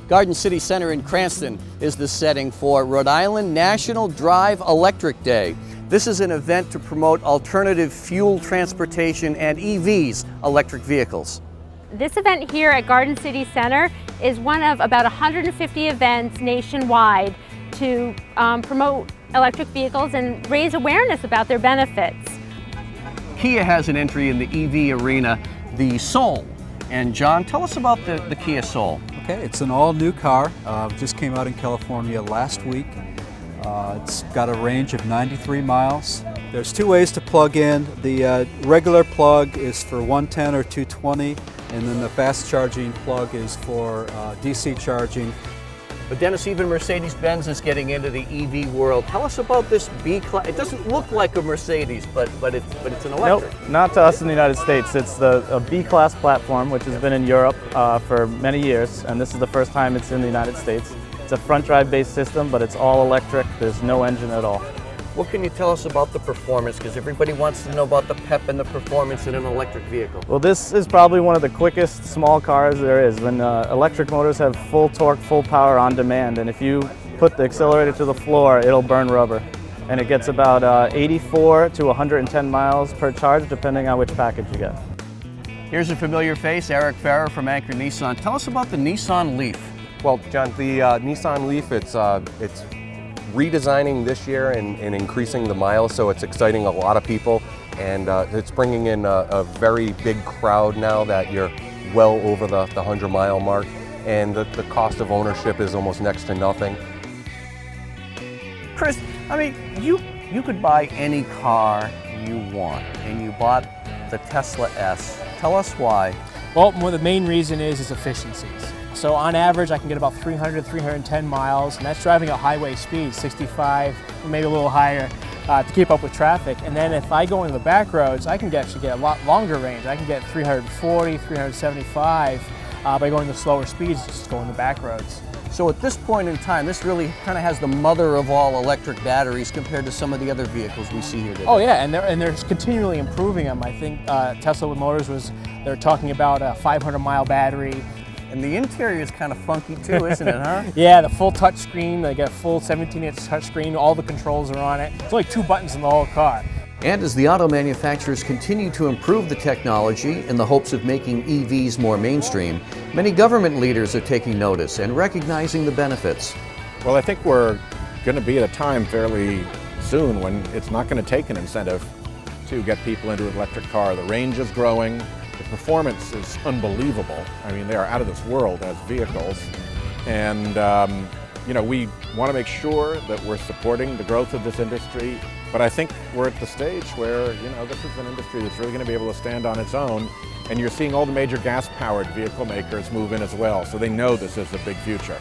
Garden City Center in Cranston is the setting for Rhode Island National Drive Electric Day. This is an event to promote alternative fuel transportation and EVs, electric vehicles. This event here at Garden City Center is one of about 150 events nationwide to promote electric vehicles and raise awareness about their benefits. Kia has an entry in the EV arena, the Soul. And John, tell us about the Kia Soul. Okay, it's an all-new car. Just came out in California last week. It's got a range of 93 miles. There's two ways to plug in. The regular plug is for 110 or 220, and then the fast charging plug is for DC charging. But Dennis, even Mercedes-Benz is getting into the EV world. Tell us about this B-Class. It doesn't look like a Mercedes, but it's an electric. Nope, not to us in the United States. It's a B-Class platform, which has been in Europe for many years, and this is the first time it's in the United States. It's a front drive based system, but it's all electric. There's no engine at all. What can you tell us about the performance? Because everybody wants to know about the pep and the performance in an electric vehicle. Well, this is probably one of the quickest small cars there is. When electric motors have full torque, full power on demand, and if you put the accelerator to the floor, it'll burn rubber. And it gets about 84 to 110 miles per charge, depending on which package you get. Here's a familiar face, Eric Farrer from Anchor Nissan. Tell us about the Nissan Leaf. Well, John, the Nissan Leaf, it's redesigning this year and increasing the miles, so it's exciting a lot of people, and it's bringing in a very big crowd now that you're well over the 100-mile mark, and the cost of ownership is almost next to nothing. Chris, I mean, you could buy any car you want, and you bought the Tesla S. Tell us why. Well, the main reason is efficiencies. So on average, I can get about 300 to 310 miles, and that's driving at highway speed, 65, or maybe a little higher, to keep up with traffic. And then if I go into the back roads, I can actually get a lot longer range. I can get 340, 375 by going to slower speeds, just going the back roads. So at this point in time, this really kind of has the mother of all electric batteries compared to some of the other vehicles we see here today. Oh yeah, and they're continually improving them. I think Tesla Motors they're talking about a 500-mile battery. And the interior is kind of funky too, isn't it, huh? Yeah, the full touch screen. They got a full 17-inch touch screen. All the controls are on it. It's only 2 buttons in the whole car. And as the auto manufacturers continue to improve the technology in the hopes of making EVs more mainstream, many government leaders are taking notice and recognizing the benefits. Well, I think we're going to be at a time fairly soon when it's not going to take an incentive to get people into an electric car. The range is growing. The performance is unbelievable. I mean, they are out of this world as vehicles. And, we want to make sure that we're supporting the growth of this industry. But I think we're at the stage where, this is an industry that's really going to be able to stand on its own. And you're seeing all the major gas-powered vehicle makers move in as well. So they know this is a big future.